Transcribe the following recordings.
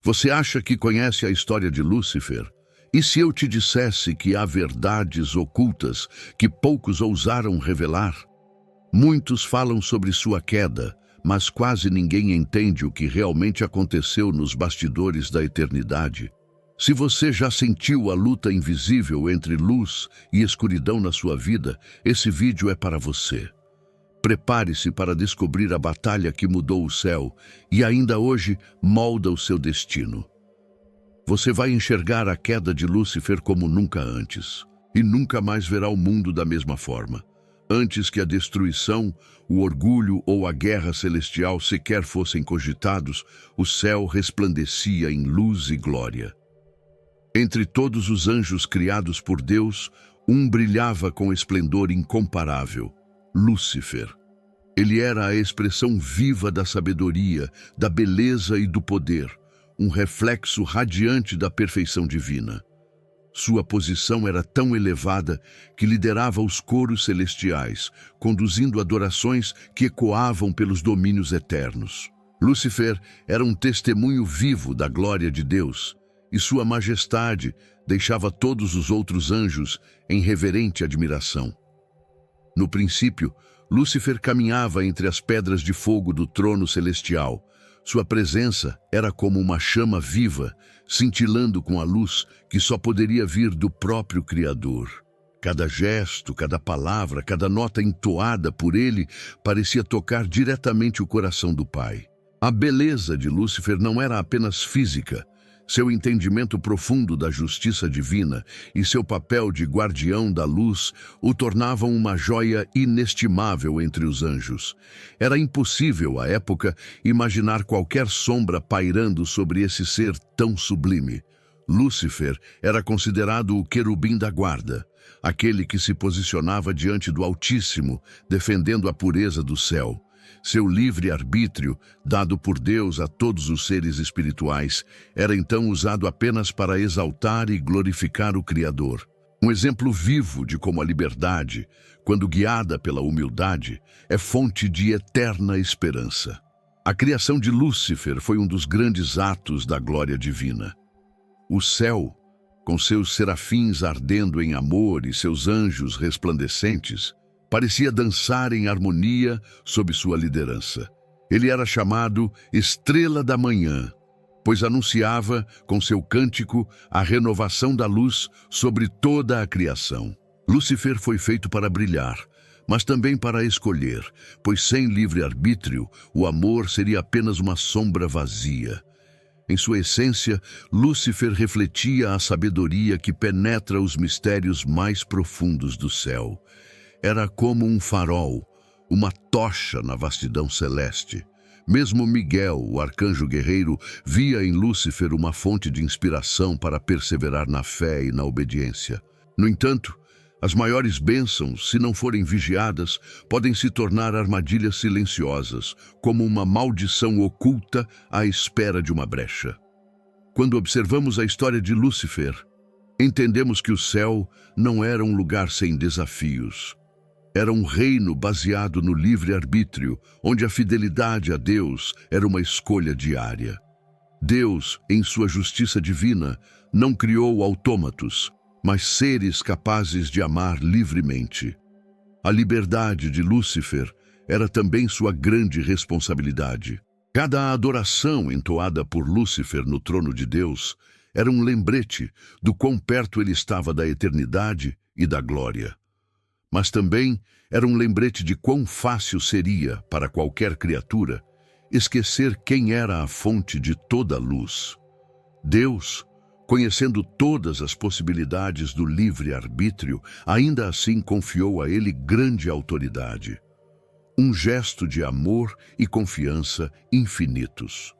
Você acha que conhece a história de Lúcifer? E se eu te dissesse que há verdades ocultas que poucos ousaram revelar? Muitos falam sobre sua queda, mas quase ninguém entende o que realmente aconteceu nos bastidores da eternidade. Se você já sentiu a luta invisível entre luz e escuridão na sua vida, esse vídeo é para você. Prepare-se para descobrir a batalha que mudou o céu e ainda hoje molda o seu destino. Você vai enxergar a queda de Lúcifer como nunca antes, e nunca mais verá o mundo da mesma forma. Antes que a destruição, o orgulho ou a guerra celestial sequer fossem cogitados, o céu resplandecia em luz e glória. Entre todos os anjos criados por Deus, um brilhava com esplendor incomparável: Lúcifer. Ele era a expressão viva da sabedoria, da beleza e do poder, um reflexo radiante da perfeição divina. Sua posição era tão elevada que liderava os coros celestiais, conduzindo adorações que ecoavam pelos domínios eternos. Lúcifer era um testemunho vivo da glória de Deus, e sua majestade deixava todos os outros anjos em reverente admiração. No princípio, Lúcifer caminhava entre as pedras de fogo do trono celestial. Sua presença era como uma chama viva, cintilando com a luz que só poderia vir do próprio Criador. Cada gesto, cada palavra, cada nota entoada por ele parecia tocar diretamente o coração do Pai. A beleza de Lúcifer não era apenas física. Seu entendimento profundo da justiça divina e seu papel de guardião da luz o tornavam uma joia inestimável entre os anjos. Era impossível, à época, imaginar qualquer sombra pairando sobre esse ser tão sublime. Lúcifer era considerado o querubim da guarda, aquele que se posicionava diante do Altíssimo, defendendo a pureza do céu. Seu livre-arbítrio, dado por Deus a todos os seres espirituais, era então usado apenas para exaltar e glorificar o Criador. Um exemplo vivo de como a liberdade, quando guiada pela humildade, é fonte de eterna esperança. A criação de Lúcifer foi um dos grandes atos da glória divina. O céu, com seus serafins ardendo em amor e seus anjos resplandecentes, parecia dançar em harmonia sob sua liderança. Ele era chamado Estrela da Manhã, pois anunciava, com seu cântico, a renovação da luz sobre toda a criação. Lúcifer foi feito para brilhar, mas também para escolher, pois sem livre-arbítrio, o amor seria apenas uma sombra vazia. Em sua essência, Lúcifer refletia a sabedoria que penetra os mistérios mais profundos do céu. Era como um farol, uma tocha na vastidão celeste. Mesmo Miguel, o arcanjo guerreiro, via em Lúcifer uma fonte de inspiração para perseverar na fé e na obediência. No entanto, as maiores bênçãos, se não forem vigiadas, podem se tornar armadilhas silenciosas, como uma maldição oculta à espera de uma brecha. Quando observamos a história de Lúcifer, entendemos que o céu não era um lugar sem desafios. Era um reino baseado no livre-arbítrio, onde a fidelidade a Deus era uma escolha diária. Deus, em sua justiça divina, não criou autômatos, mas seres capazes de amar livremente. A liberdade de Lúcifer era também sua grande responsabilidade. Cada adoração entoada por Lúcifer no trono de Deus era um lembrete do quão perto ele estava da eternidade e da glória. Mas também era um lembrete de quão fácil seria, para qualquer criatura, esquecer quem era a fonte de toda a luz. Deus, conhecendo todas as possibilidades do livre-arbítrio, ainda assim confiou a ele grande autoridade. Um gesto de amor e confiança infinitos.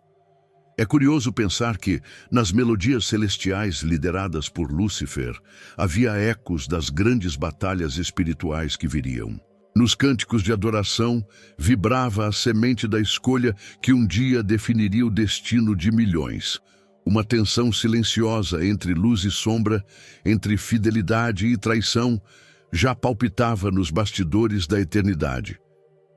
É curioso pensar que, nas melodias celestiais lideradas por Lúcifer, havia ecos das grandes batalhas espirituais que viriam. Nos cânticos de adoração, vibrava a semente da escolha que um dia definiria o destino de milhões. Uma tensão silenciosa entre luz e sombra, entre fidelidade e traição, já palpitava nos bastidores da eternidade.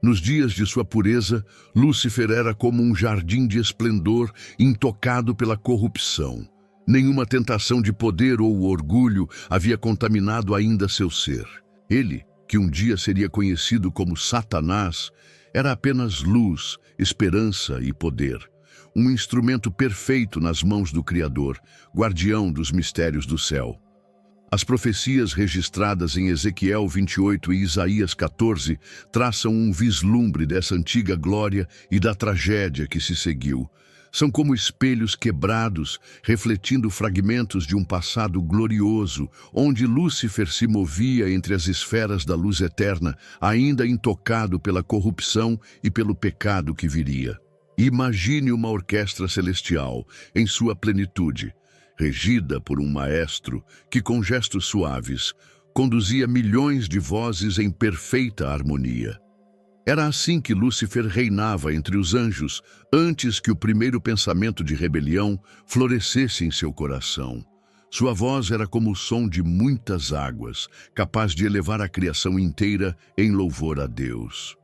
Nos dias de sua pureza, Lúcifer era como um jardim de esplendor intocado pela corrupção. Nenhuma tentação de poder ou orgulho havia contaminado ainda seu ser. Ele, que um dia seria conhecido como Satanás, era apenas luz, esperança e poder. Um instrumento perfeito nas mãos do Criador, guardião dos mistérios do céu. As profecias registradas em Ezequiel 28 e Isaías 14 traçam um vislumbre dessa antiga glória e da tragédia que se seguiu. São como espelhos quebrados, refletindo fragmentos de um passado glorioso, onde Lúcifer se movia entre as esferas da luz eterna, ainda intocado pela corrupção e pelo pecado que viria. Imagine uma orquestra celestial, em sua plenitude, regida por um maestro que, com gestos suaves, conduzia milhões de vozes em perfeita harmonia. Era assim que Lúcifer reinava entre os anjos, antes que o primeiro pensamento de rebelião florescesse em seu coração. Sua voz era como o som de muitas águas, capaz de elevar a criação inteira em louvor a Deus.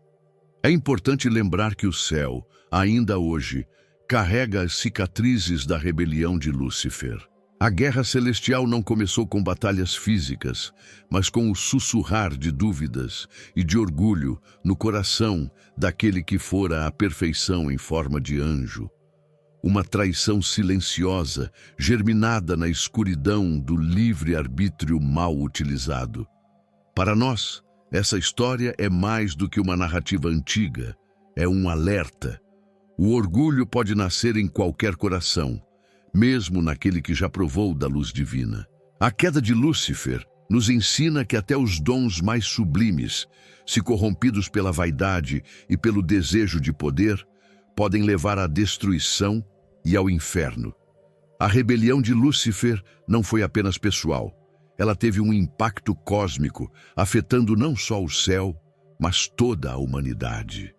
É importante lembrar que o céu, ainda hoje, carrega as cicatrizes da rebelião de Lúcifer. A guerra celestial não começou com batalhas físicas, mas com o sussurrar de dúvidas e de orgulho no coração daquele que fora a perfeição em forma de anjo. Uma traição silenciosa, germinada na escuridão do livre-arbítrio mal utilizado. Para nós, essa história é mais do que uma narrativa antiga, é um alerta. O orgulho pode nascer em qualquer coração, mesmo naquele que já provou da luz divina. A queda de Lúcifer nos ensina que até os dons mais sublimes, se corrompidos pela vaidade e pelo desejo de poder, podem levar à destruição e ao inferno. A rebelião de Lúcifer não foi apenas pessoal. Ela teve um impacto cósmico, afetando não só o céu, mas toda a humanidade.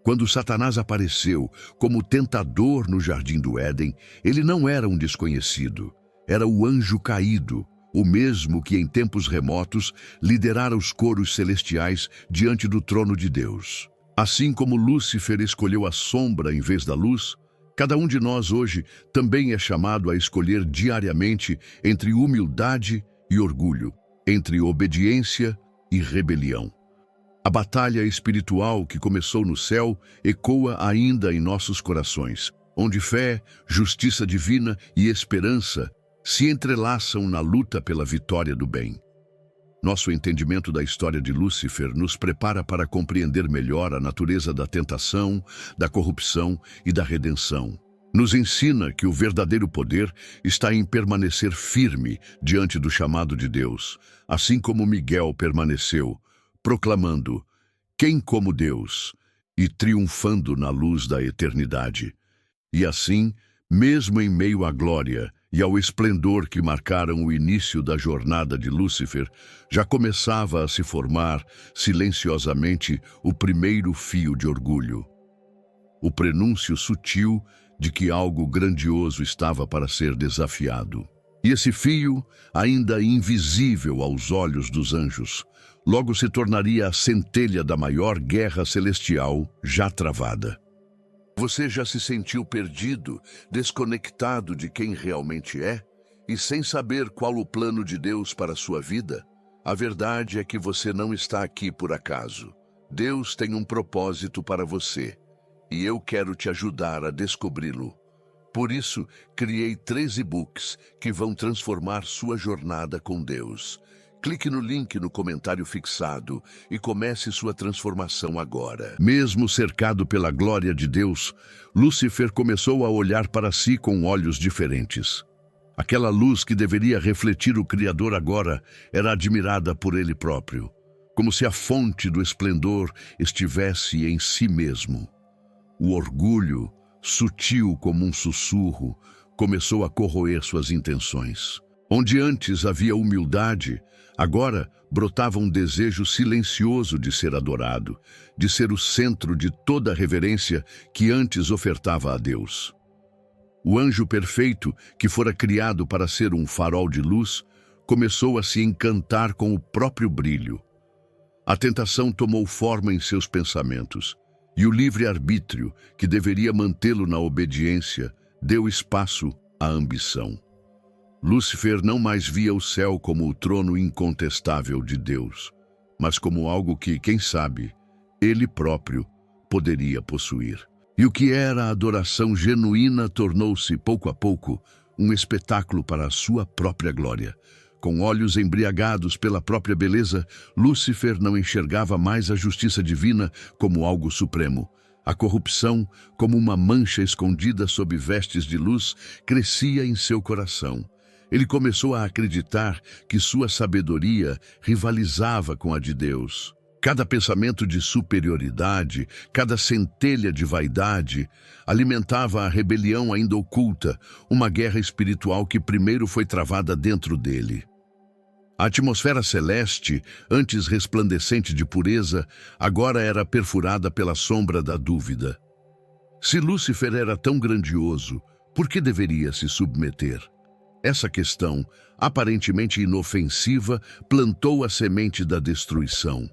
Quando Satanás apareceu como tentador no Jardim do Éden, ele não era um desconhecido. Era o anjo caído, o mesmo que em tempos remotos liderara os coros celestiais diante do trono de Deus. Assim como Lúcifer escolheu a sombra em vez da luz, cada um de nós hoje também é chamado a escolher diariamente entre humildade e orgulho, entre obediência e rebelião. A batalha espiritual que começou no céu ecoa ainda em nossos corações, onde fé, justiça divina e esperança se entrelaçam na luta pela vitória do bem. Nosso entendimento da história de Lúcifer nos prepara para compreender melhor a natureza da tentação, da corrupção e da redenção. Nos ensina que o verdadeiro poder está em permanecer firme diante do chamado de Deus, assim como Miguel permaneceu, proclamando: "Quem como Deus?" e triunfando na luz da eternidade. E assim, mesmo em meio à glória e ao esplendor que marcaram o início da jornada de Lúcifer, já começava a se formar, silenciosamente, o primeiro fio de orgulho. O prenúncio sutil de que algo grandioso estava para ser desafiado. E esse fio, ainda invisível aos olhos dos anjos, logo se tornaria a centelha da maior guerra celestial já travada. Você já se sentiu perdido, desconectado de quem realmente é, e sem saber qual o plano de Deus para a sua vida? A verdade é que você não está aqui por acaso. Deus tem um propósito para você, e eu quero te ajudar a descobri-lo. Por isso, criei 3 e-books que vão transformar sua jornada com Deus. Clique no link no comentário fixado e comece sua transformação agora. Mesmo cercado pela glória de Deus, Lúcifer começou a olhar para si com olhos diferentes. Aquela luz que deveria refletir o Criador agora era admirada por ele próprio, como se a fonte do esplendor estivesse em si mesmo. O orgulho, sutil como um sussurro, começou a corroer suas intenções. Onde antes havia humildade, agora brotava um desejo silencioso de ser adorado, de ser o centro de toda a reverência que antes ofertava a Deus. O anjo perfeito, que fora criado para ser um farol de luz, começou a se encantar com o próprio brilho. A tentação tomou forma em seus pensamentos, e o livre-arbítrio, que deveria mantê-lo na obediência, deu espaço à ambição. Lúcifer não mais via o céu como o trono incontestável de Deus, mas como algo que, quem sabe, ele próprio poderia possuir. E o que era a adoração genuína tornou-se, pouco a pouco, um espetáculo para a sua própria glória. Com olhos embriagados pela própria beleza, Lúcifer não enxergava mais a justiça divina como algo supremo. A corrupção, como uma mancha escondida sob vestes de luz, crescia em seu coração. Ele começou a acreditar que sua sabedoria rivalizava com a de Deus. Cada pensamento de superioridade, cada centelha de vaidade, alimentava a rebelião ainda oculta, uma guerra espiritual que primeiro foi travada dentro dele. A atmosfera celeste, antes resplandecente de pureza, agora era perfurada pela sombra da dúvida. Se Lúcifer era tão grandioso, por que deveria se submeter? Essa questão, aparentemente inofensiva, plantou a semente da destruição.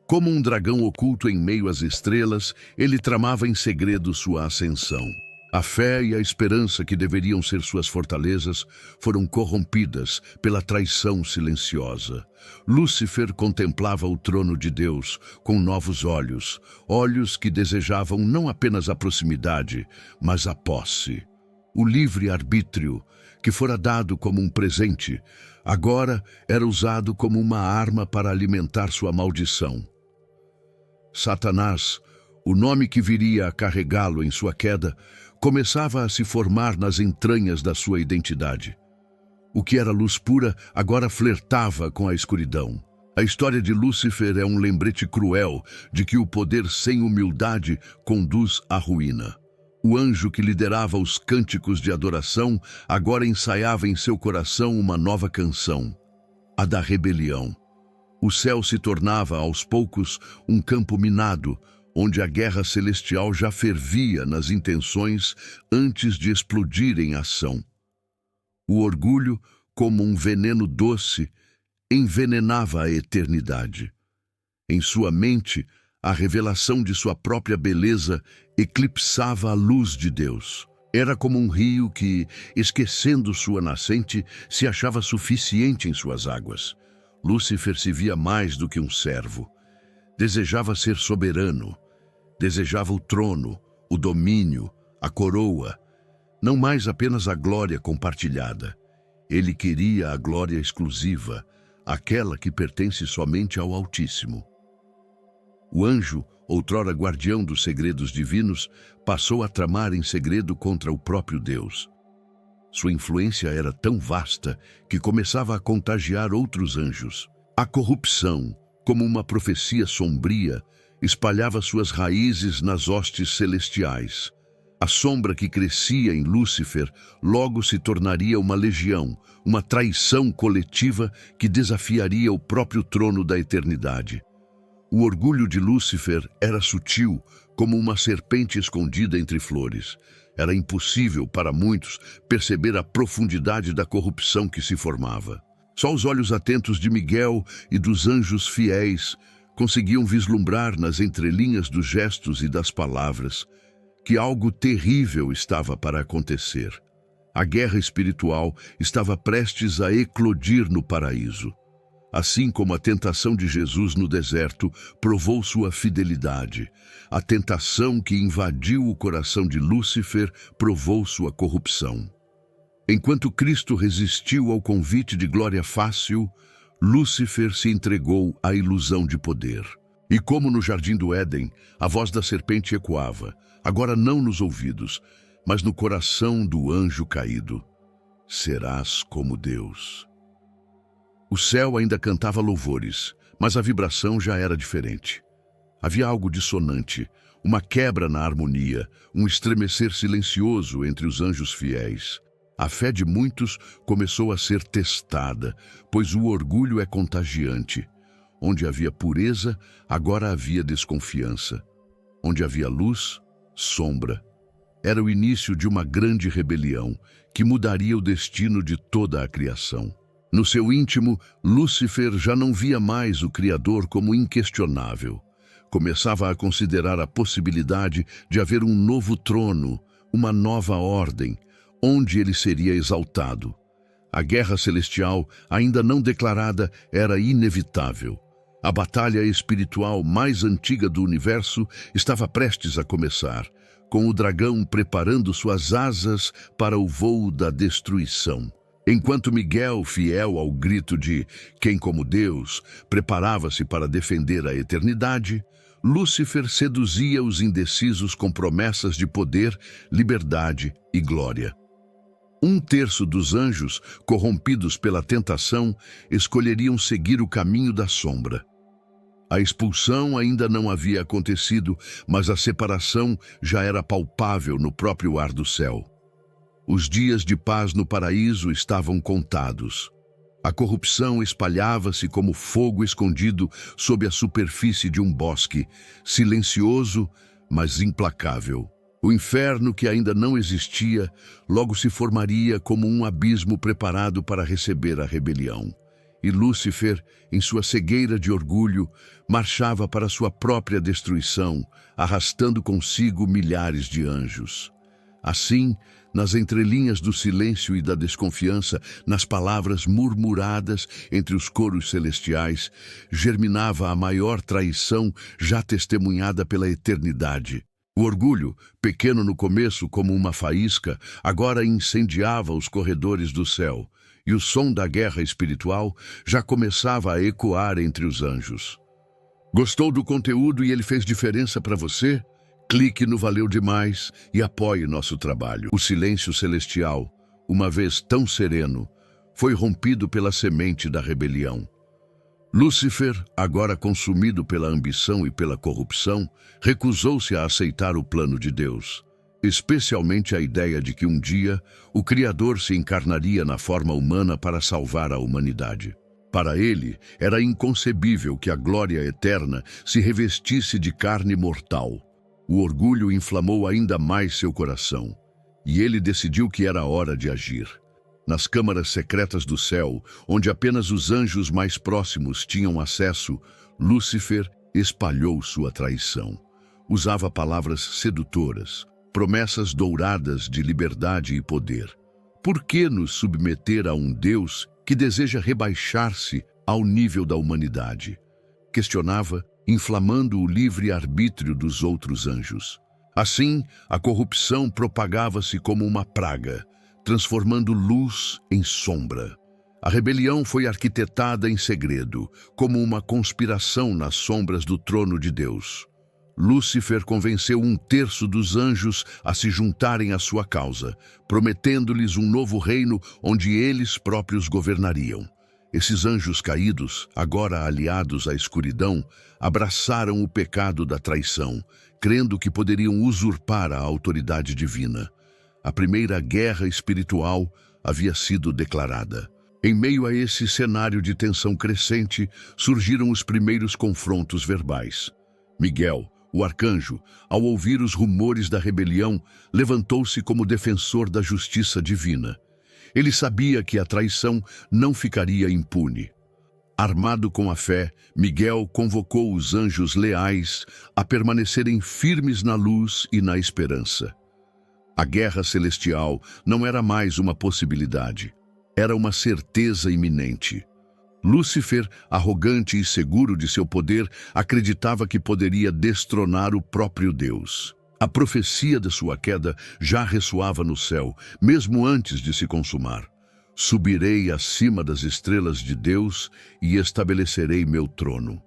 Como um dragão oculto em meio às estrelas, ele tramava em segredo sua ascensão. A fé e a esperança que deveriam ser suas fortalezas foram corrompidas pela traição silenciosa. Lúcifer contemplava o trono de Deus com novos olhos, olhos que desejavam não apenas a proximidade, mas a posse. O livre-arbítrio, que fora dado como um presente, agora era usado como uma arma para alimentar sua maldição. Satanás, o nome que viria a carregá-lo em sua queda, começava a se formar nas entranhas da sua identidade. O que era luz pura agora flertava com a escuridão. A história de Lúcifer é um lembrete cruel de que o poder sem humildade conduz à ruína. O anjo que liderava os cânticos de adoração agora ensaiava em seu coração uma nova canção, a da rebelião. O céu se tornava, aos poucos, um campo minado, onde a guerra celestial já fervia nas intenções antes de explodir em ação. O orgulho, como um veneno doce, envenenava a eternidade. Em sua mente, a revelação de sua própria beleza eclipsava a luz de Deus. Era como um rio que, esquecendo sua nascente, se achava suficiente em suas águas. Lúcifer se via mais do que um servo. Desejava ser soberano. Desejava o trono, o domínio, a coroa, não mais apenas a glória compartilhada. Ele queria a glória exclusiva, aquela que pertence somente ao Altíssimo. O anjo, outrora guardião dos segredos divinos, passou a tramar em segredo contra o próprio Deus. Sua influência era tão vasta que começava a contagiar outros anjos. A corrupção, como uma profecia sombria, espalhava suas raízes nas hostes celestiais. A sombra que crescia em Lúcifer logo se tornaria uma legião, uma traição coletiva que desafiaria o próprio trono da eternidade. O orgulho de Lúcifer era sutil, como uma serpente escondida entre flores. Era impossível para muitos perceber a profundidade da corrupção que se formava. Só os olhos atentos de Miguel e dos anjos fiéis conseguiam vislumbrar nas entrelinhas dos gestos e das palavras que algo terrível estava para acontecer. A guerra espiritual estava prestes a eclodir no paraíso. Assim como a tentação de Jesus no deserto provou sua fidelidade, a tentação que invadiu o coração de Lúcifer provou sua corrupção. Enquanto Cristo resistiu ao convite de glória fácil, Lúcifer se entregou à ilusão de poder. E como no jardim do Éden, a voz da serpente ecoava, agora não nos ouvidos, mas no coração do anjo caído: serás como Deus. O céu ainda cantava louvores, mas a vibração já era diferente. Havia algo dissonante, uma quebra na harmonia, um estremecer silencioso entre os anjos fiéis. A fé de muitos começou a ser testada, pois o orgulho é contagiante. Onde havia pureza, agora havia desconfiança. Onde havia luz, sombra. Era o início de uma grande rebelião que mudaria o destino de toda a criação. No seu íntimo, Lúcifer já não via mais o Criador como inquestionável. Começava a considerar a possibilidade de haver um novo trono, uma nova ordem, onde ele seria exaltado. A guerra celestial, ainda não declarada, era inevitável. A batalha espiritual mais antiga do universo estava prestes a começar, com o dragão preparando suas asas para o voo da destruição. Enquanto Miguel, fiel ao grito de "Quem como Deus", preparava-se para defender a eternidade, Lúcifer seduzia os indecisos com promessas de poder, liberdade e glória. Um terço dos anjos, corrompidos pela tentação, escolheriam seguir o caminho da sombra. A expulsão ainda não havia acontecido, mas a separação já era palpável no próprio ar do céu. Os dias de paz no paraíso estavam contados. A corrupção espalhava-se como fogo escondido sob a superfície de um bosque, silencioso, mas implacável. O inferno, que ainda não existia, logo se formaria como um abismo preparado para receber a rebelião. E Lúcifer, em sua cegueira de orgulho, marchava para sua própria destruição, arrastando consigo milhares de anjos. Assim, nas entrelinhas do silêncio e da desconfiança, nas palavras murmuradas entre os coros celestiais, germinava a maior traição já testemunhada pela eternidade. O orgulho, pequeno no começo como uma faísca, agora incendiava os corredores do céu, e o som da guerra espiritual já começava a ecoar entre os anjos. Gostou do conteúdo e ele fez diferença para você? Clique no Valeu Demais e apoie nosso trabalho. O silêncio celestial, uma vez tão sereno, foi rompido pela semente da rebelião. Lúcifer, agora consumido pela ambição e pela corrupção, recusou-se a aceitar o plano de Deus, especialmente a ideia de que um dia o Criador se encarnaria na forma humana para salvar a humanidade. Para ele, era inconcebível que a glória eterna se revestisse de carne mortal. O orgulho inflamou ainda mais seu coração, e ele decidiu que era hora de agir. Nas câmaras secretas do céu, onde apenas os anjos mais próximos tinham acesso, Lúcifer espalhou sua traição. Usava palavras sedutoras, promessas douradas de liberdade e poder. Por que nos submeter a um Deus que deseja rebaixar-se ao nível da humanidade? Questionava, inflamando o livre-arbítrio dos outros anjos. Assim, a corrupção propagava-se como uma praga, transformando luz em sombra. A rebelião foi arquitetada em segredo, como uma conspiração nas sombras do trono de Deus. Lúcifer convenceu um terço dos anjos a se juntarem à sua causa, prometendo-lhes um novo reino onde eles próprios governariam. Esses anjos caídos, agora aliados à escuridão, abraçaram o pecado da traição, crendo que poderiam usurpar a autoridade divina. A primeira guerra espiritual havia sido declarada. Em meio a esse cenário de tensão crescente, surgiram os primeiros confrontos verbais. Miguel, o arcanjo, ao ouvir os rumores da rebelião, levantou-se como defensor da justiça divina. Ele sabia que a traição não ficaria impune. Armado com a fé, Miguel convocou os anjos leais a permanecerem firmes na luz e na esperança. A guerra celestial não era mais uma possibilidade, era uma certeza iminente. Lúcifer, arrogante e seguro de seu poder, acreditava que poderia destronar o próprio Deus. A profecia de sua queda já ressoava no céu, mesmo antes de se consumar. Subirei acima das estrelas de Deus e estabelecerei meu trono.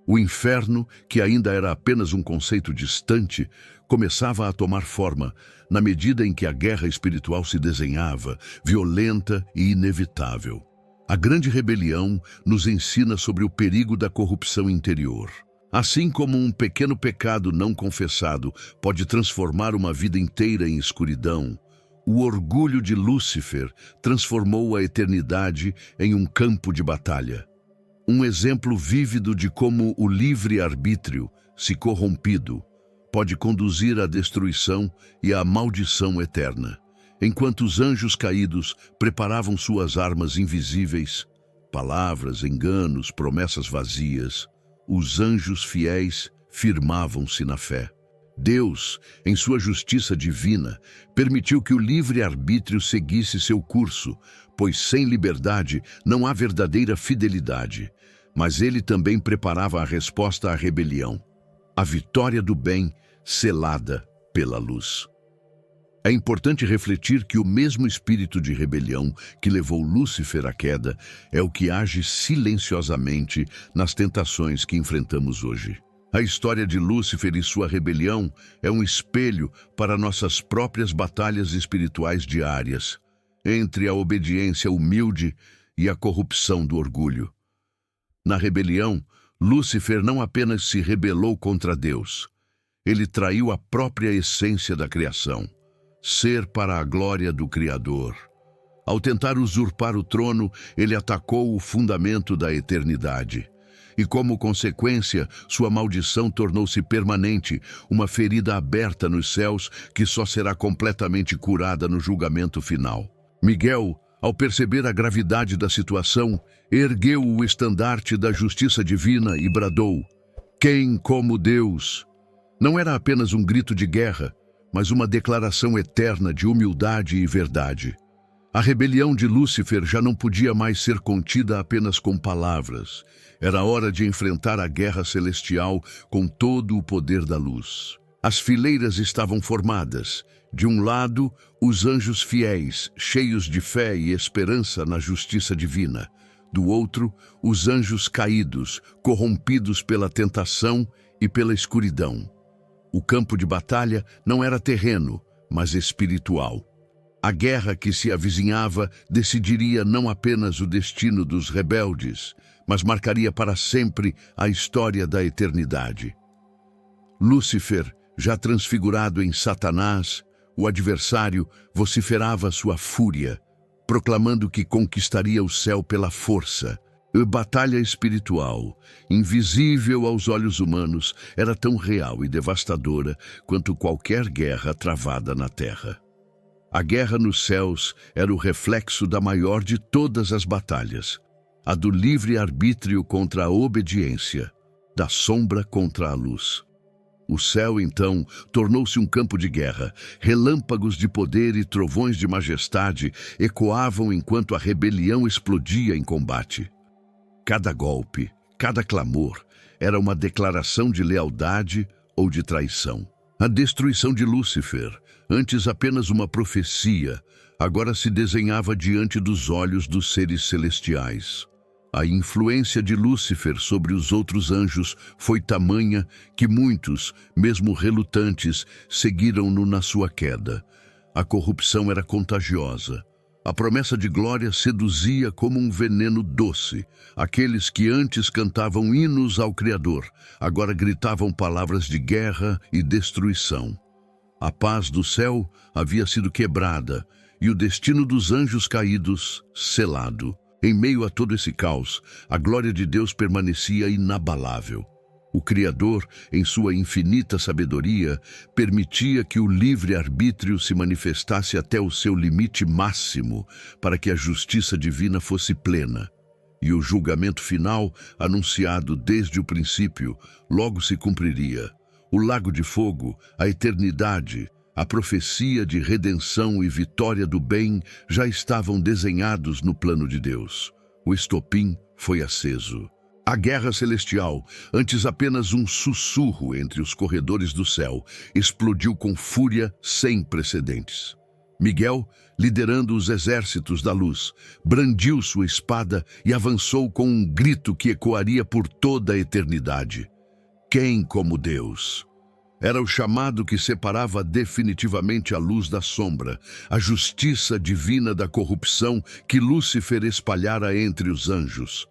O inferno, que ainda era apenas um conceito distante, começava a tomar forma na medida em que a guerra espiritual se desenhava, violenta e inevitável. A grande rebelião nos ensina sobre o perigo da corrupção interior. Assim como um pequeno pecado não confessado pode transformar uma vida inteira em escuridão, o orgulho de Lúcifer transformou a eternidade em um campo de batalha. Um exemplo vívido de como o livre-arbítrio, se corrompido, pode conduzir à destruição e à maldição eterna. Enquanto os anjos caídos preparavam suas armas invisíveis, palavras, enganos, promessas vazias, os anjos fiéis firmavam-se na fé. Deus, em sua justiça divina, permitiu que o livre-arbítrio seguisse seu curso, pois sem liberdade não há verdadeira fidelidade. Mas ele também preparava a resposta à rebelião, a vitória do bem selada pela luz. É importante refletir que o mesmo espírito de rebelião que levou Lúcifer à queda é o que age silenciosamente nas tentações que enfrentamos hoje. A história de Lúcifer e sua rebelião é um espelho para nossas próprias batalhas espirituais diárias, entre a obediência humilde e a corrupção do orgulho. Na rebelião, Lúcifer não apenas se rebelou contra Deus, ele traiu a própria essência da criação, ser para a glória do Criador. Ao tentar usurpar o trono, ele atacou o fundamento da eternidade. E como consequência, sua maldição tornou-se permanente, uma ferida aberta nos céus que só será completamente curada no julgamento final. Miguel, ao perceber a gravidade da situação, ergueu o estandarte da justiça divina e bradou: "Quem como Deus?" Não era apenas um grito de guerra, mas uma declaração eterna de humildade e verdade. A rebelião de Lúcifer já não podia mais ser contida apenas com palavras. Era hora de enfrentar a guerra celestial com todo o poder da luz. As fileiras estavam formadas. De um lado, os anjos fiéis, cheios de fé e esperança na justiça divina. Do outro, os anjos caídos, corrompidos pela tentação e pela escuridão. O campo de batalha não era terreno, mas espiritual. A guerra que se avizinhava decidiria não apenas o destino dos rebeldes, mas marcaria para sempre a história da eternidade. Lúcifer, já transfigurado em Satanás, o adversário, vociferava sua fúria, proclamando que conquistaria o céu pela força. A batalha espiritual, invisível aos olhos humanos, era tão real e devastadora quanto qualquer guerra travada na terra. A guerra nos céus era o reflexo da maior de todas as batalhas, a do livre-arbítrio contra a obediência, da sombra contra a luz. O céu, então, tornou-se um campo de guerra. Relâmpagos de poder e trovões de majestade ecoavam enquanto a rebelião explodia em combate. Cada golpe, cada clamor, era uma declaração de lealdade ou de traição. A destruição de Lúcifer, antes apenas uma profecia, agora se desenhava diante dos olhos dos seres celestiais. A influência de Lúcifer sobre os outros anjos foi tamanha que muitos, mesmo relutantes, seguiram-no na sua queda. A corrupção era contagiosa. A promessa de glória seduzia como um veneno doce. Aqueles que antes cantavam hinos ao Criador, agora gritavam palavras de guerra e destruição. A paz do céu havia sido quebrada e o destino dos anjos caídos selado. Em meio a todo esse caos, a glória de Deus permanecia inabalável. O Criador, em sua infinita sabedoria, permitia que o livre-arbítrio se manifestasse até o seu limite máximo para que a justiça divina fosse plena. E o julgamento final, anunciado desde o princípio, logo se cumpriria. O lago de fogo, a eternidade, a profecia de redenção e vitória do bem já estavam desenhados no plano de Deus. O estopim foi aceso. A guerra celestial, antes apenas um sussurro entre os corredores do céu, explodiu com fúria sem precedentes. Miguel, liderando os exércitos da luz, brandiu sua espada e avançou com um grito que ecoaria por toda a eternidade. Quem como Deus? Era o chamado que separava definitivamente a luz da sombra, a justiça divina da corrupção que Lúcifer espalhara entre os anjos.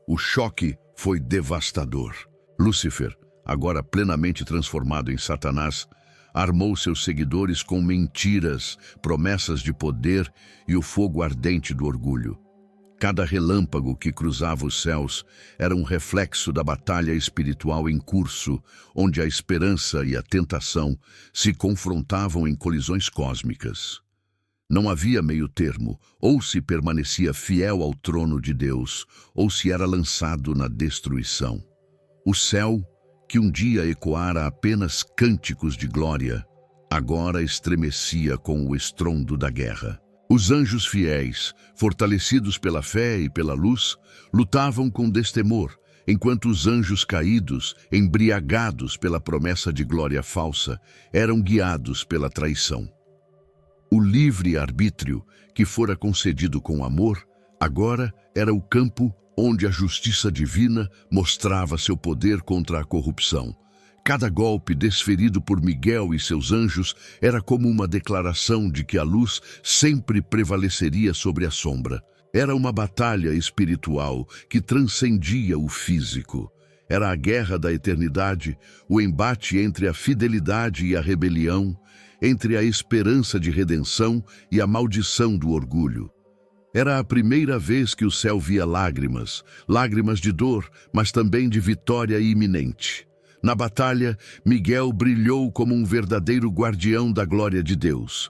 O choque foi devastador. Lúcifer, agora plenamente transformado em Satanás, armou seus seguidores com mentiras, promessas de poder e o fogo ardente do orgulho. Cada relâmpago que cruzava os céus era um reflexo da batalha espiritual em curso, onde a esperança e a tentação se confrontavam em colisões cósmicas. Não havia meio termo, ou se permanecia fiel ao trono de Deus, ou se era lançado na destruição. O céu, que um dia ecoara apenas cânticos de glória, agora estremecia com o estrondo da guerra. Os anjos fiéis, fortalecidos pela fé e pela luz, lutavam com destemor, enquanto os anjos caídos, embriagados pela promessa de glória falsa, eram guiados pela traição. O livre-arbítrio, que fora concedido com amor, agora era o campo onde a justiça divina mostrava seu poder contra a corrupção. Cada golpe desferido por Miguel e seus anjos era como uma declaração de que a luz sempre prevaleceria sobre a sombra. Era uma batalha espiritual que transcendia o físico. Era a guerra da eternidade, o embate entre a fidelidade e a rebelião, entre a esperança de redenção e a maldição do orgulho. Era a primeira vez que o céu via lágrimas, lágrimas de dor, mas também de vitória iminente. Na batalha, Miguel brilhou como um verdadeiro guardião da glória de Deus.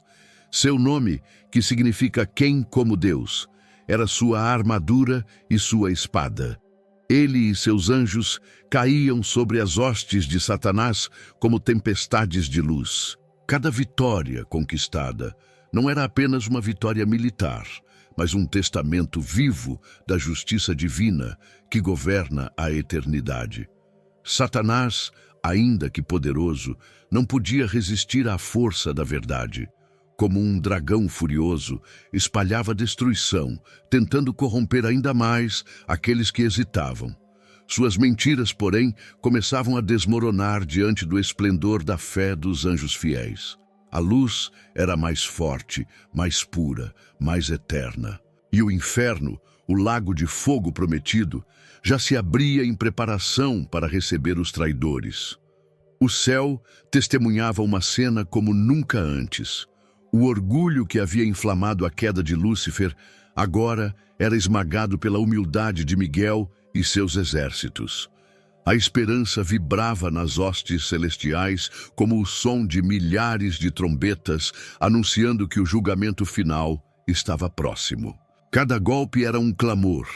Seu nome, que significa quem como Deus, era sua armadura e sua espada. Ele e seus anjos caíam sobre as hostes de Satanás como tempestades de luz. Cada vitória conquistada não era apenas uma vitória militar, mas um testamento vivo da justiça divina que governa a eternidade. Satanás, ainda que poderoso, não podia resistir à força da verdade. Como um dragão furioso, espalhava destruição, tentando corromper ainda mais aqueles que hesitavam. Suas mentiras, porém, começavam a desmoronar diante do esplendor da fé dos anjos fiéis. A luz era mais forte, mais pura, mais eterna. E o inferno, o lago de fogo prometido, já se abria em preparação para receber os traidores. O céu testemunhava uma cena como nunca antes. O orgulho que havia inflamado a queda de Lúcifer agora era esmagado pela humildade de Miguel e seus exércitos. A esperança vibrava nas hostes celestiais como o som de milhares de trombetas anunciando que o julgamento final estava próximo. Cada golpe era um clamor.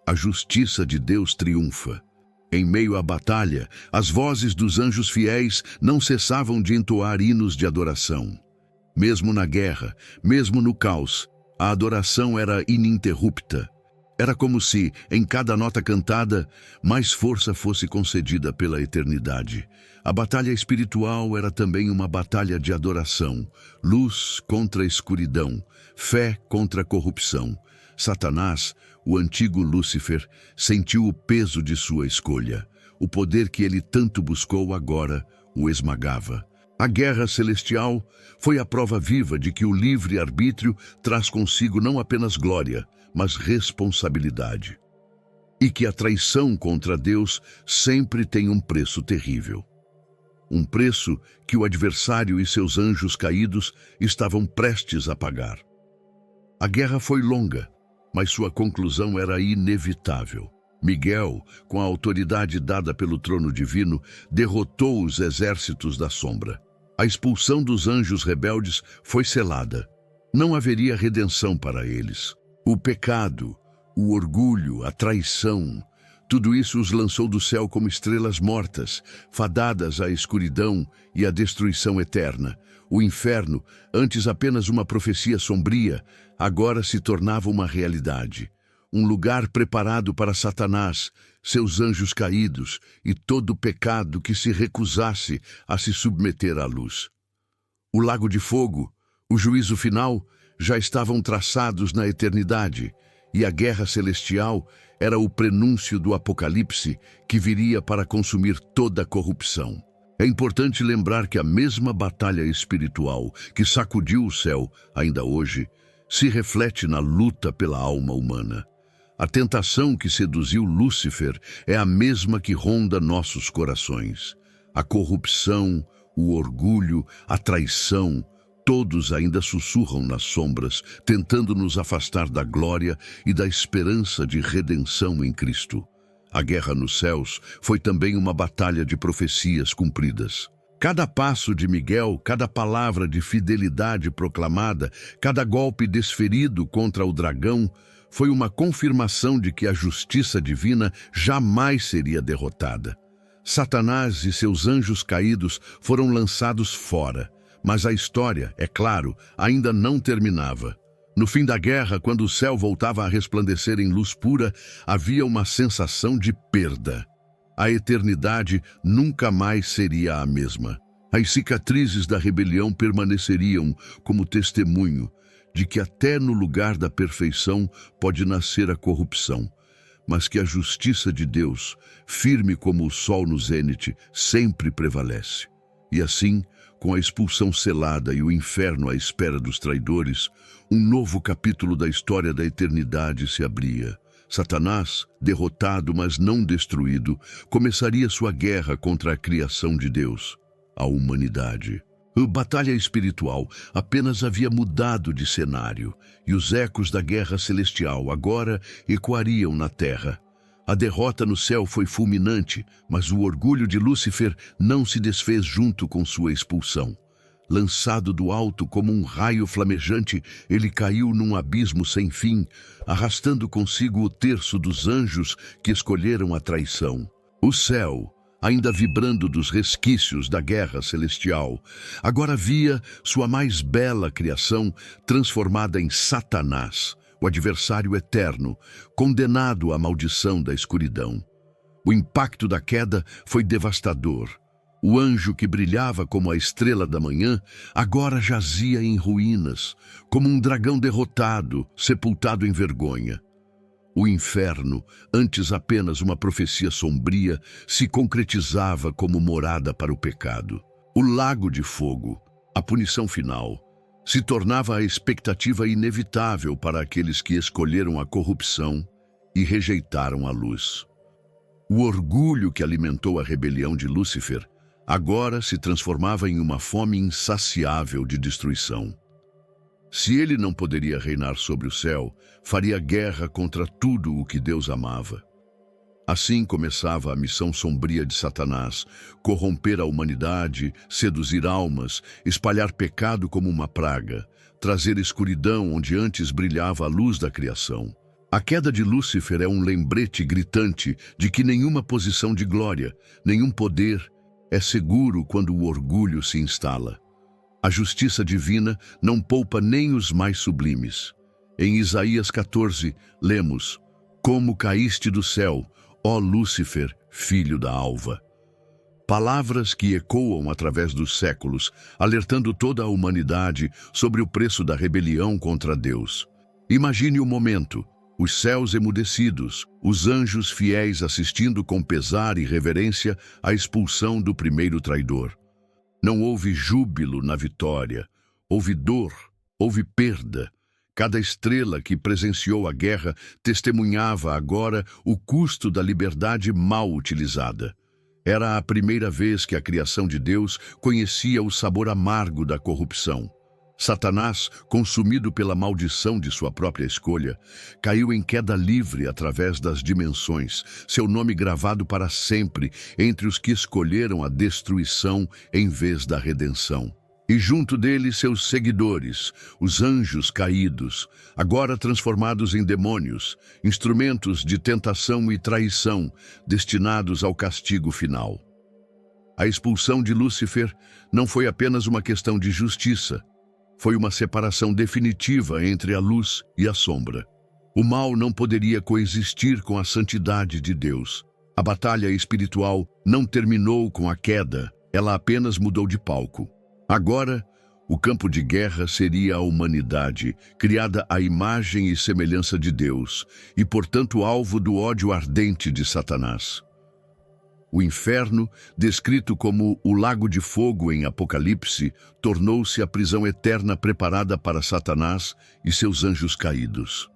A justiça de Deus triunfa. Em meio à batalha, as vozes dos anjos fiéis não cessavam de entoar hinos de adoração. Mesmo na guerra, mesmo no caos, a adoração era ininterrupta. Era como se, em cada nota cantada, mais força fosse concedida pela eternidade. A batalha espiritual era também uma batalha de adoração. Luz contra escuridão, fé contra corrupção. Satanás, o antigo Lúcifer, sentiu o peso de sua escolha. O poder que ele tanto buscou agora o esmagava. A guerra celestial foi a prova viva de que o livre-arbítrio traz consigo não apenas glória, mas responsabilidade. E que a traição contra Deus sempre tem um preço terrível. Um preço que o adversário e seus anjos caídos estavam prestes a pagar. A guerra foi longa, mas sua conclusão era inevitável. Miguel, com a autoridade dada pelo trono divino, derrotou os exércitos da sombra. A expulsão dos anjos rebeldes foi selada. Não haveria redenção para eles. O pecado, o orgulho, a traição, tudo isso os lançou do céu como estrelas mortas, fadadas à escuridão e à destruição eterna. O inferno, antes apenas uma profecia sombria, agora se tornava uma realidade. Um lugar preparado para Satanás, seus anjos caídos e todo o pecado que se recusasse a se submeter à luz. O lago de fogo, o juízo final, já estavam traçados na eternidade, e a guerra celestial era o prenúncio do Apocalipse que viria para consumir toda a corrupção. É importante lembrar que a mesma batalha espiritual que sacudiu o céu, ainda hoje, se reflete na luta pela alma humana. A tentação que seduziu Lúcifer é a mesma que ronda nossos corações. A corrupção, o orgulho, a traição, todos ainda sussurram nas sombras, tentando nos afastar da glória e da esperança de redenção em Cristo. A guerra nos céus foi também uma batalha de profecias cumpridas. Cada passo de Miguel, cada palavra de fidelidade proclamada, cada golpe desferido contra o dragão, foi uma confirmação de que a justiça divina jamais seria derrotada. Satanás e seus anjos caídos foram lançados fora, mas a história, é claro, ainda não terminava. No fim da guerra, quando o céu voltava a resplandecer em luz pura, havia uma sensação de perda. A eternidade nunca mais seria a mesma. As cicatrizes da rebelião permaneceriam como testemunho de que até no lugar da perfeição pode nascer a corrupção, mas que a justiça de Deus, firme como o sol no zênite, sempre prevalece. E assim, com a expulsão selada e o inferno à espera dos traidores, um novo capítulo da história da eternidade se abria. Satanás, derrotado mas não destruído, começaria sua guerra contra a criação de Deus, a humanidade. A batalha espiritual apenas havia mudado de cenário, e os ecos da guerra celestial agora ecoariam na terra. A derrota no céu foi fulminante, mas o orgulho de Lúcifer não se desfez junto com sua expulsão. Lançado do alto como um raio flamejante, ele caiu num abismo sem fim, arrastando consigo o terço dos anjos que escolheram a traição. O céu, ainda vibrando dos resquícios da guerra celestial, agora via sua mais bela criação transformada em Satanás, o adversário eterno, condenado à maldição da escuridão. O impacto da queda foi devastador. O anjo que brilhava como a estrela da manhã agora jazia em ruínas, como um dragão derrotado, sepultado em vergonha. O inferno, antes apenas uma profecia sombria, se concretizava como morada para o pecado. O lago de fogo, a punição final, se tornava a expectativa inevitável para aqueles que escolheram a corrupção e rejeitaram a luz. O orgulho que alimentou a rebelião de Lúcifer agora se transformava em uma fome insaciável de destruição. Se ele não poderia reinar sobre o céu, faria guerra contra tudo o que Deus amava. Assim começava a missão sombria de Satanás: corromper a humanidade, seduzir almas, espalhar pecado como uma praga, trazer escuridão onde antes brilhava a luz da criação. A queda de Lúcifer é um lembrete gritante de que nenhuma posição de glória, nenhum poder é seguro quando o orgulho se instala. A justiça divina não poupa nem os mais sublimes. Em Isaías 14, lemos: "Como caíste do céu, ó Lúcifer, filho da alva." Palavras que ecoam através dos séculos, alertando toda a humanidade sobre o preço da rebelião contra Deus. Imagine o momento: os céus emudecidos, os anjos fiéis assistindo com pesar e reverência à expulsão do primeiro traidor. Não houve júbilo na vitória, houve dor, houve perda. Cada estrela que presenciou a guerra testemunhava agora o custo da liberdade mal utilizada. Era a primeira vez que a criação de Deus conhecia o sabor amargo da corrupção. Satanás, consumido pela maldição de sua própria escolha, caiu em queda livre através das dimensões, seu nome gravado para sempre entre os que escolheram a destruição em vez da redenção. E junto dele seus seguidores, os anjos caídos, agora transformados em demônios, instrumentos de tentação e traição, destinados ao castigo final. A expulsão de Lúcifer não foi apenas uma questão de justiça, foi uma separação definitiva entre a luz e a sombra. O mal não poderia coexistir com a santidade de Deus. A batalha espiritual não terminou com a queda, ela apenas mudou de palco. Agora, o campo de guerra seria a humanidade, criada à imagem e semelhança de Deus, e portanto alvo do ódio ardente de Satanás. O inferno, descrito como o lago de fogo em Apocalipse, tornou-se a prisão eterna preparada para Satanás e seus anjos caídos.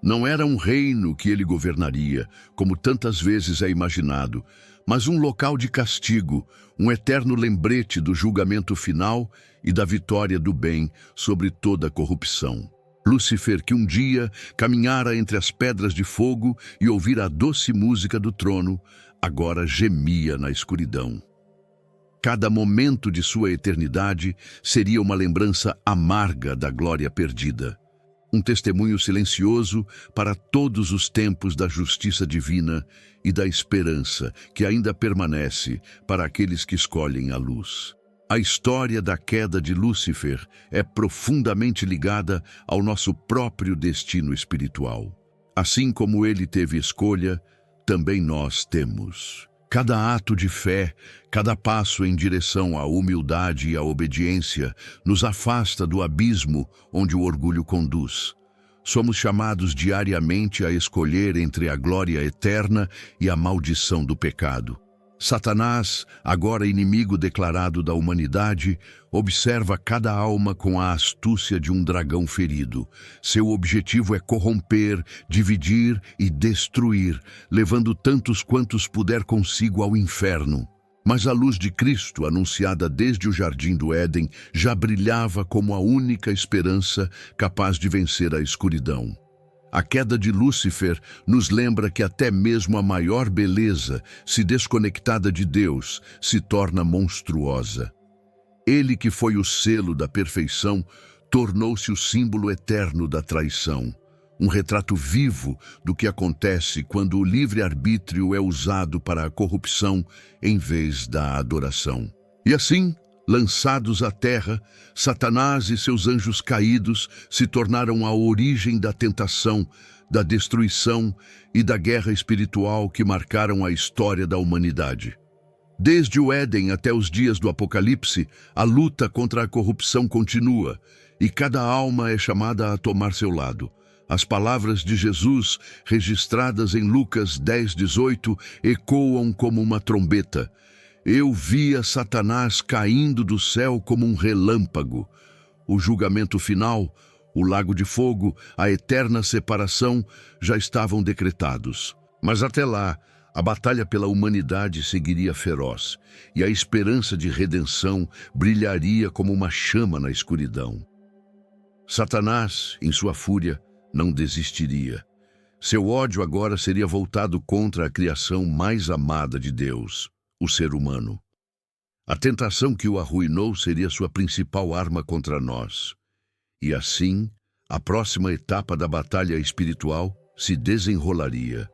Não era um reino que ele governaria, como tantas vezes é imaginado, mas um local de castigo, um eterno lembrete do julgamento final e da vitória do bem sobre toda a corrupção. Lúcifer, que um dia caminhara entre as pedras de fogo e ouvira a doce música do trono, agora gemia na escuridão. Cada momento de sua eternidade seria uma lembrança amarga da glória perdida. Um testemunho silencioso para todos os tempos da justiça divina e da esperança que ainda permanece para aqueles que escolhem a luz. A história da queda de Lúcifer é profundamente ligada ao nosso próprio destino espiritual. Assim como ele teve escolha, também nós temos. Cada ato de fé, cada passo em direção à humildade e à obediência nos afasta do abismo onde o orgulho conduz. Somos chamados diariamente a escolher entre a glória eterna e a maldição do pecado. Satanás, agora inimigo declarado da humanidade, observa cada alma com a astúcia de um dragão ferido. Seu objetivo é corromper, dividir e destruir, levando tantos quantos puder consigo ao inferno. Mas a luz de Cristo, anunciada desde o Jardim do Éden, já brilhava como a única esperança capaz de vencer a escuridão. A queda de Lúcifer nos lembra que até mesmo a maior beleza, se desconectada de Deus, se torna monstruosa. Ele que foi o selo da perfeição, tornou-se o símbolo eterno da traição. Um retrato vivo do que acontece quando o livre-arbítrio é usado para a corrupção em vez da adoração. E assim, lançados à terra, Satanás e seus anjos caídos se tornaram a origem da tentação, da destruição e da guerra espiritual que marcaram a história da humanidade. Desde o Éden até os dias do Apocalipse, a luta contra a corrupção continua e cada alma é chamada a tomar seu lado. As palavras de Jesus, registradas em Lucas 10:18, ecoam como uma trombeta. Eu via Satanás caindo do céu como um relâmpago. O julgamento final, o lago de fogo, a eterna separação já estavam decretados. Mas até lá, a batalha pela humanidade seguiria feroz, e a esperança de redenção brilharia como uma chama na escuridão. Satanás, em sua fúria, não desistiria. Seu ódio agora seria voltado contra a criação mais amada de Deus, o ser humano. A tentação que o arruinou seria sua principal arma contra nós. E assim, a próxima etapa da batalha espiritual se desenrolaria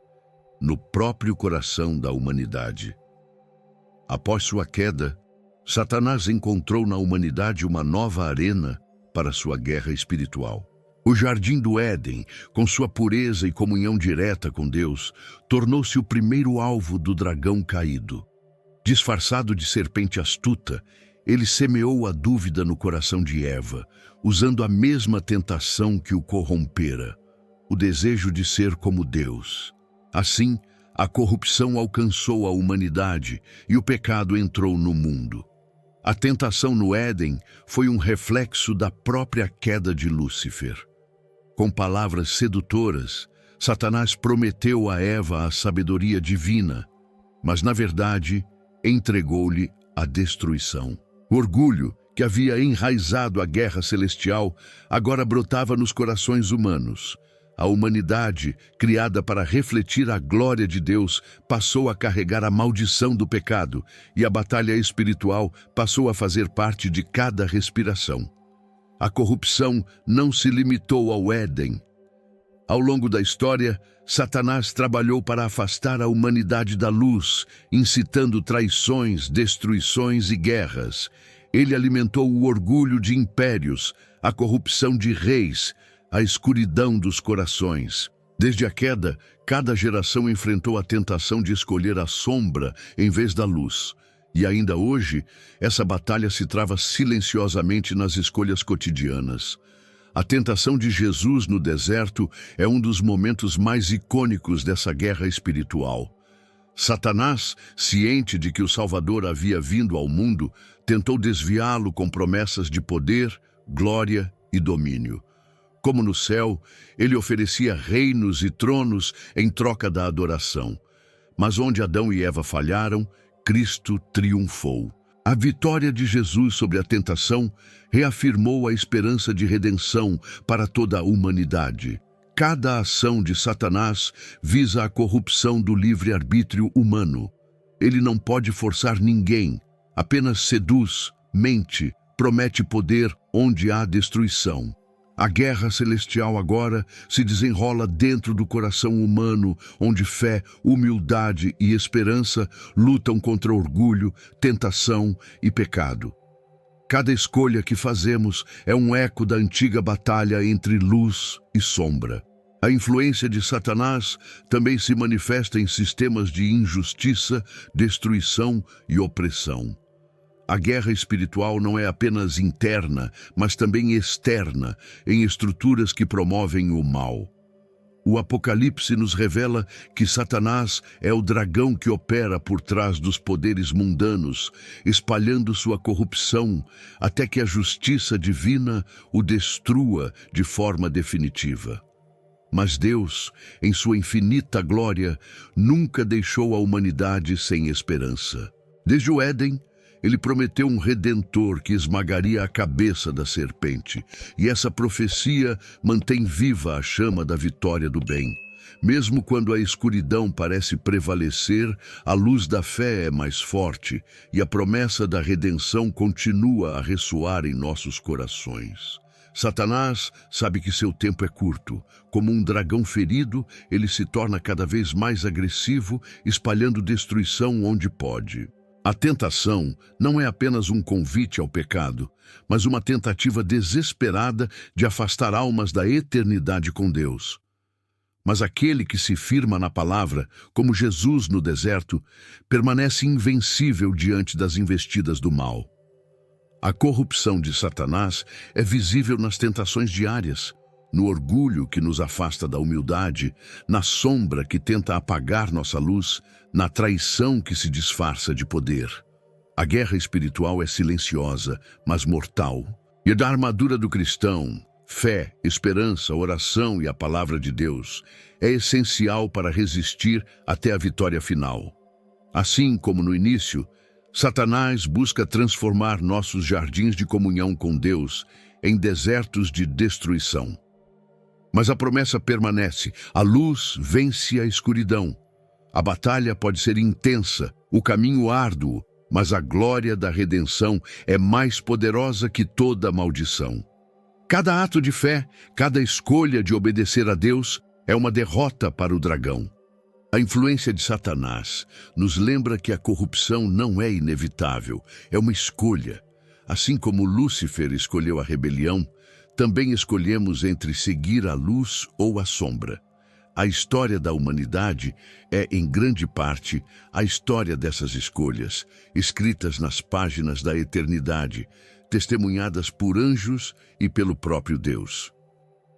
no próprio coração da humanidade. Após sua queda, Satanás encontrou na humanidade uma nova arena para sua guerra espiritual. O Jardim do Éden, com sua pureza e comunhão direta com Deus, tornou-se o primeiro alvo do dragão caído. Disfarçado de serpente astuta, ele semeou a dúvida no coração de Eva, usando a mesma tentação que o corrompera, o desejo de ser como Deus. Assim, a corrupção alcançou a humanidade e o pecado entrou no mundo. A tentação no Éden foi um reflexo da própria queda de Lúcifer. Com palavras sedutoras, Satanás prometeu a Eva a sabedoria divina, mas, na verdade, entregou-lhe a destruição. O orgulho, que havia enraizado a guerra celestial, agora brotava nos corações humanos. A humanidade, criada para refletir a glória de Deus, passou a carregar a maldição do pecado, e a batalha espiritual passou a fazer parte de cada respiração. A corrupção não se limitou ao Éden. Ao longo da história, Satanás trabalhou para afastar a humanidade da luz, incitando traições, destruições e guerras. Ele alimentou o orgulho de impérios, a corrupção de reis, a escuridão dos corações. Desde a queda, cada geração enfrentou a tentação de escolher a sombra em vez da luz. E ainda hoje, essa batalha se trava silenciosamente nas escolhas cotidianas. A tentação de Jesus no deserto é um dos momentos mais icônicos dessa guerra espiritual. Satanás, ciente de que o Salvador havia vindo ao mundo, tentou desviá-lo com promessas de poder, glória e domínio. Como no céu, ele oferecia reinos e tronos em troca da adoração. Mas onde Adão e Eva falharam, Cristo triunfou. A vitória de Jesus sobre a tentação reafirmou a esperança de redenção para toda a humanidade. Cada ação de Satanás visa a corrupção do livre-arbítrio humano. Ele não pode forçar ninguém, Apenas seduz, mente, promete poder onde há destruição. A guerra celestial agora se desenrola dentro do coração humano, onde fé, humildade e esperança lutam contra orgulho, tentação e pecado. Cada escolha que fazemos é um eco da antiga batalha entre luz e sombra. A influência de Satanás também se manifesta em sistemas de injustiça, destruição e opressão. A guerra espiritual não é apenas interna, mas também externa, em estruturas que promovem o mal. O Apocalipse nos revela que Satanás é o dragão que opera por trás dos poderes mundanos, espalhando sua corrupção até que a justiça divina o destrua de forma definitiva. Mas Deus, em sua infinita glória, nunca deixou a humanidade sem esperança. Desde o Éden, Ele prometeu um redentor que esmagaria a cabeça da serpente, e essa profecia mantém viva a chama da vitória do bem. Mesmo quando a escuridão parece prevalecer, a luz da fé é mais forte, e a promessa da redenção continua a ressoar em nossos corações. Satanás sabe que seu tempo é curto. Como um dragão ferido, ele se torna cada vez mais agressivo, espalhando destruição onde pode. A tentação não é apenas um convite ao pecado, mas uma tentativa desesperada de afastar almas da eternidade com Deus. Mas aquele que se firma na palavra, como Jesus no deserto, permanece invencível diante das investidas do mal. A corrupção de Satanás é visível nas tentações diárias, no orgulho que nos afasta da humildade, na sombra que tenta apagar nossa luz, na traição que se disfarça de poder. A guerra espiritual é silenciosa, mas mortal. E da armadura do cristão, fé, esperança, oração e a palavra de Deus, é essencial para resistir até a vitória final. Assim como no início, Satanás busca transformar nossos jardins de comunhão com Deus em desertos de destruição. Mas a promessa permanece: a luz vence a escuridão. A batalha pode ser intensa, o caminho árduo, mas a glória da redenção é mais poderosa que toda maldição. Cada ato de fé, cada escolha de obedecer a Deus é uma derrota para o dragão. A influência de Satanás nos lembra que a corrupção não é inevitável, é uma escolha. Assim como Lúcifer escolheu a rebelião, também escolhemos entre seguir a luz ou a sombra. A história da humanidade é, em grande parte, a história dessas escolhas, escritas nas páginas da eternidade, testemunhadas por anjos e pelo próprio Deus.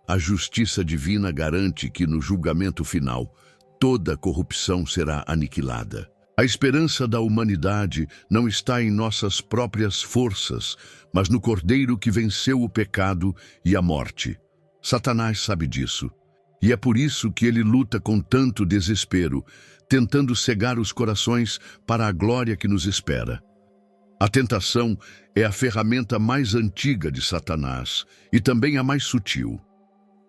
A justiça divina garante que, no julgamento final, toda corrupção será aniquilada. A esperança da humanidade não está em nossas próprias forças, mas no Cordeiro que venceu o pecado e a morte. Satanás sabe disso, e é por isso que ele luta com tanto desespero, tentando cegar os corações para a glória que nos espera. A tentação é a ferramenta mais antiga de Satanás e também a mais sutil.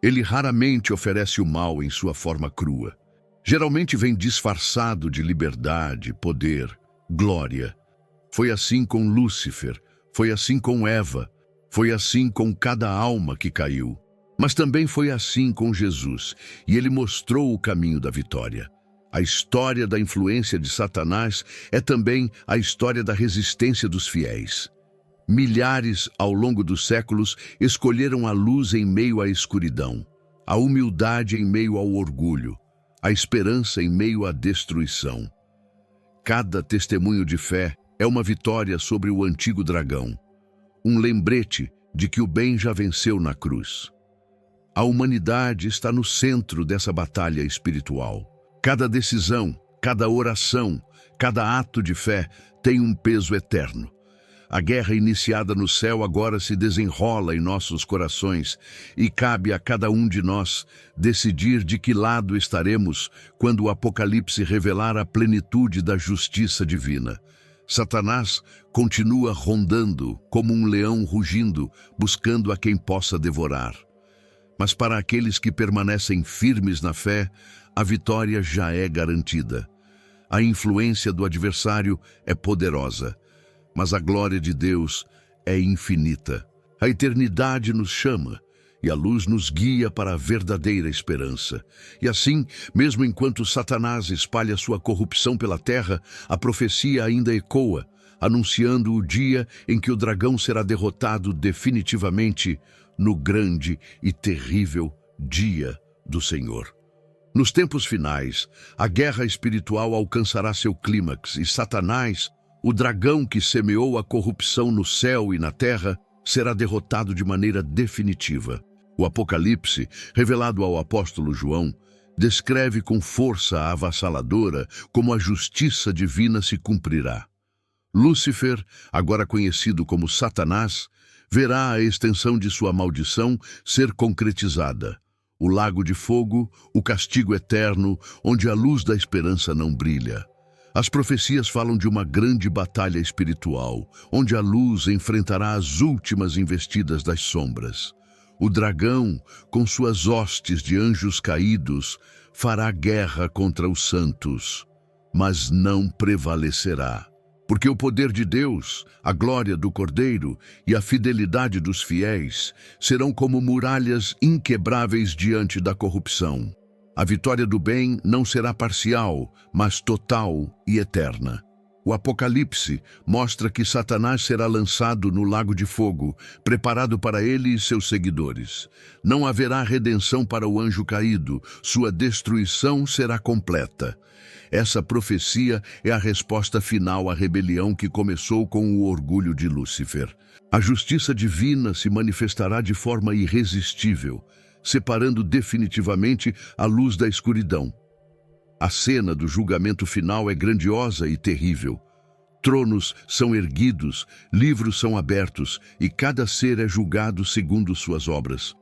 Ele raramente oferece o mal em sua forma crua. Geralmente vem disfarçado de liberdade, poder, glória. Foi assim com Lúcifer, foi assim com Eva, foi assim com cada alma que caiu. Mas também foi assim com Jesus, e ele mostrou o caminho da vitória. A história da influência de Satanás é também a história da resistência dos fiéis. Milhares, ao longo dos séculos, escolheram a luz em meio à escuridão, a humildade em meio ao orgulho, a esperança em meio à destruição. Cada testemunho de fé é uma vitória sobre o antigo dragão, um lembrete de que o bem já venceu na cruz. A humanidade está no centro dessa batalha espiritual. Cada decisão, cada oração, cada ato de fé tem um peso eterno. A guerra iniciada no céu agora se desenrola em nossos corações e cabe a cada um de nós decidir de que lado estaremos quando o Apocalipse revelar a plenitude da justiça divina. Satanás continua rondando como um leão rugindo, buscando a quem possa devorar. Mas para aqueles que permanecem firmes na fé, a vitória já é garantida. A influência do adversário é poderosa, mas a glória de Deus é infinita. A eternidade nos chama e a luz nos guia para a verdadeira esperança. E assim, mesmo enquanto Satanás espalha sua corrupção pela terra, a profecia ainda ecoa, anunciando o dia em que o dragão será derrotado definitivamente no grande e terrível dia do Senhor. Nos tempos finais, a guerra espiritual alcançará seu clímax e Satanás, o dragão que semeou a corrupção no céu e na terra, será derrotado de maneira definitiva. O Apocalipse, revelado ao apóstolo João, descreve com força avassaladora como a justiça divina se cumprirá. Lúcifer, agora conhecido como Satanás, verá a extensão de sua maldição ser concretizada. O lago de fogo, o castigo eterno, onde a luz da esperança não brilha. As profecias falam de uma grande batalha espiritual, onde a luz enfrentará as últimas investidas das sombras. O dragão, com suas hostes de anjos caídos, fará guerra contra os santos, mas não prevalecerá. Porque o poder de Deus, a glória do Cordeiro e a fidelidade dos fiéis serão como muralhas inquebráveis diante da corrupção. A vitória do bem não será parcial, mas total e eterna. O Apocalipse mostra que Satanás será lançado no lago de fogo, preparado para ele e seus seguidores. Não haverá redenção para o anjo caído, sua destruição será completa. Essa profecia é a resposta final à rebelião que começou com o orgulho de Lúcifer. A justiça divina se manifestará de forma irresistível, separando definitivamente a luz da escuridão. A cena do julgamento final é grandiosa e terrível. Tronos são erguidos, livros são abertos e cada ser é julgado segundo suas obras.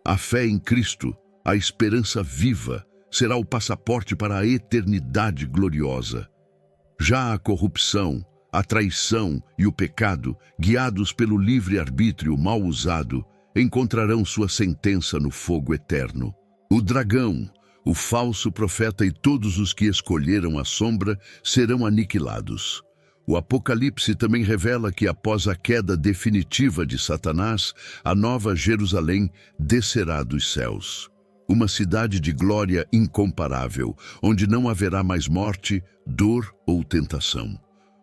A fé em Cristo, a esperança viva, será o passaporte para a eternidade gloriosa. Já a corrupção, a traição e o pecado, guiados pelo livre-arbítrio mal usado, encontrarão sua sentença no fogo eterno. O dragão, o falso profeta e todos os que escolheram a sombra serão aniquilados. O Apocalipse também revela que após a queda definitiva de Satanás, a nova Jerusalém descerá dos céus. Uma cidade de glória incomparável, onde não haverá mais morte, dor ou tentação.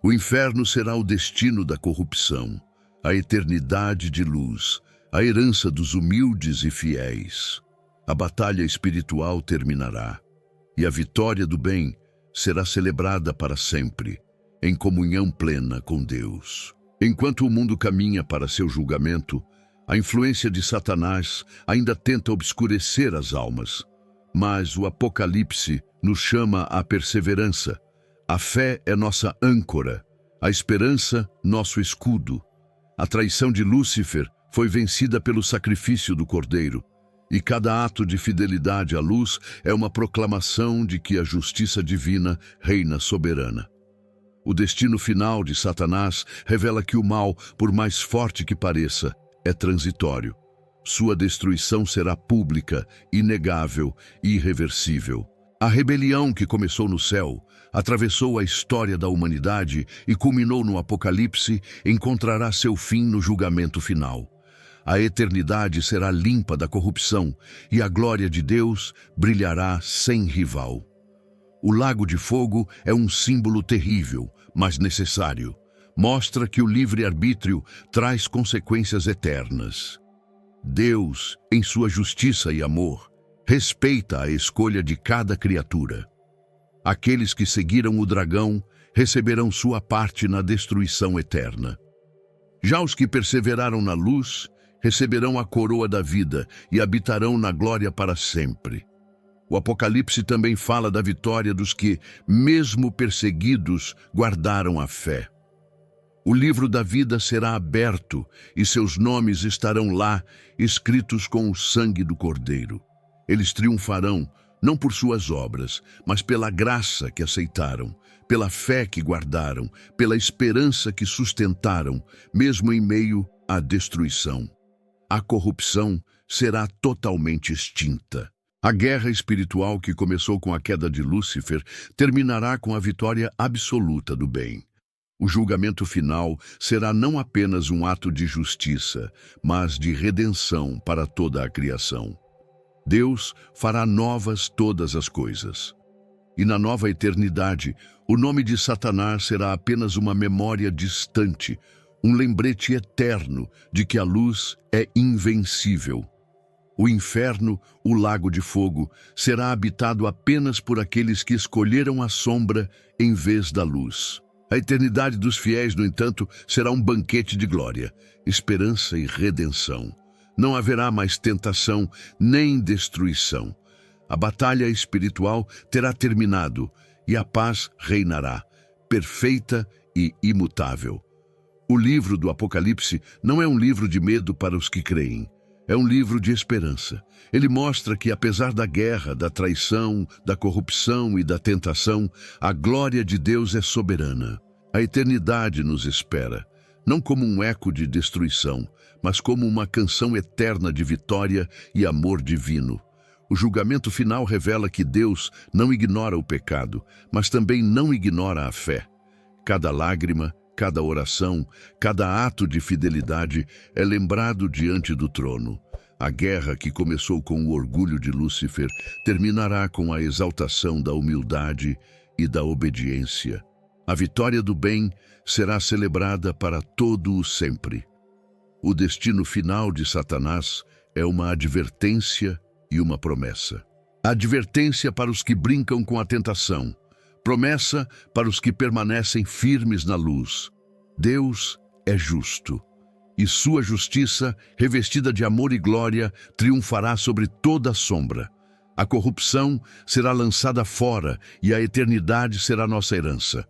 O inferno será o destino da corrupção, a eternidade de luz, a herança dos humildes e fiéis. A batalha espiritual terminará, e a vitória do bem será celebrada para sempre, em comunhão plena com Deus. Enquanto o mundo caminha para seu julgamento, a influência de Satanás ainda tenta obscurecer as almas, mas o Apocalipse nos chama à perseverança. A fé é nossa âncora, a esperança nosso escudo. A traição de Lúcifer foi vencida pelo sacrifício do Cordeiro, e cada ato de fidelidade à luz é uma proclamação de que a justiça divina reina soberana. O destino final de Satanás revela que o mal, por mais forte que pareça, é transitório. Sua destruição será pública, inegável e irreversível. A rebelião que começou no céu, atravessou a história da humanidade e culminou no Apocalipse, encontrará seu fim no julgamento final. A eternidade será limpa da corrupção e a glória de Deus brilhará sem rival. O lago de fogo é um símbolo terrível, mas necessário. Mostra que o livre-arbítrio traz consequências eternas. Deus, em sua justiça e amor, respeita a escolha de cada criatura. Aqueles que seguiram o dragão receberão sua parte na destruição eterna. Já os que perseveraram na luz receberão a coroa da vida e habitarão na glória para sempre. O Apocalipse também fala da vitória dos que, mesmo perseguidos, guardaram a fé. O livro da vida será aberto e seus nomes estarão lá, escritos com o sangue do Cordeiro. Eles triunfarão, não por suas obras, mas pela graça que aceitaram, pela fé que guardaram, pela esperança que sustentaram, mesmo em meio à destruição. A corrupção será totalmente extinta. A guerra espiritual que começou com a queda de Lúcifer terminará com a vitória absoluta do bem. O julgamento final será não apenas um ato de justiça, mas de redenção para toda a criação. Deus fará novas todas as coisas. E na nova eternidade, o nome de Satanás será apenas uma memória distante, um lembrete eterno de que a luz é invencível. O inferno, o lago de fogo, será habitado apenas por aqueles que escolheram a sombra em vez da luz. A eternidade dos fiéis, no entanto, será um banquete de glória, esperança e redenção. Não haverá mais tentação nem destruição. A batalha espiritual terá terminado e a paz reinará, perfeita e imutável. O livro do Apocalipse não é um livro de medo para os que creem. É um livro de esperança. Ele mostra que, apesar da guerra, da traição, da corrupção e da tentação, a glória de Deus é soberana. A eternidade nos espera, não como um eco de destruição, mas como uma canção eterna de vitória e amor divino. O julgamento final revela que Deus não ignora o pecado, mas também não ignora a fé. Cada lágrima, cada oração, cada ato de fidelidade é lembrado diante do trono. A guerra que começou com o orgulho de Lúcifer terminará com a exaltação da humildade e da obediência. A vitória do bem será celebrada para todo o sempre. O destino final de Satanás é uma advertência e uma promessa. Advertência para os que brincam com a tentação. Promessa para os que permanecem firmes na luz. Deus é justo, e sua justiça, revestida de amor e glória, triunfará sobre toda a sombra. A corrupção será lançada fora e a eternidade será nossa herança.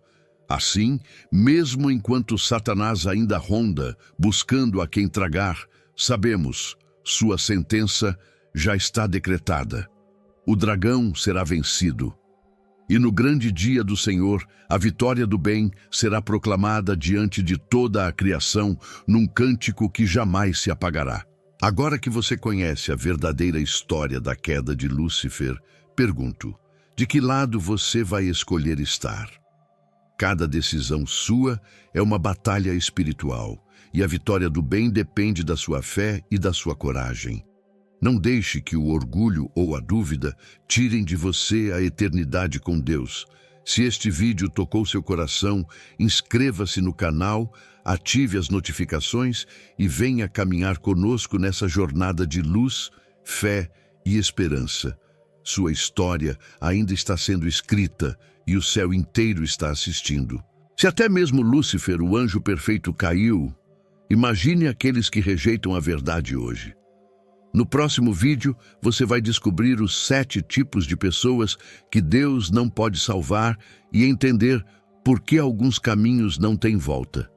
Assim, mesmo enquanto Satanás ainda ronda, buscando a quem tragar, sabemos, sua sentença já está decretada. O dragão será vencido. E no grande dia do Senhor, a vitória do bem será proclamada diante de toda a criação num cântico que jamais se apagará. Agora que você conhece a verdadeira história da queda de Lúcifer, pergunto, de que lado você vai escolher estar? Cada decisão sua é uma batalha espiritual, e a vitória do bem depende da sua fé e da sua coragem. Não deixe que o orgulho ou a dúvida tirem de você a eternidade com Deus. Se este vídeo tocou seu coração, inscreva-se no canal, ative as notificações e venha caminhar conosco nessa jornada de luz, fé e esperança. Sua história ainda está sendo escrita e o céu inteiro está assistindo. Se até mesmo Lúcifer, o anjo perfeito, caiu, imagine aqueles que rejeitam a verdade hoje. No próximo vídeo, você vai descobrir os 7 tipos de pessoas que Deus não pode salvar e entender por que alguns caminhos não têm volta.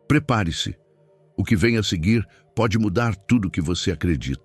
Prepare-se. O que vem a seguir pode mudar tudo o que você acredita.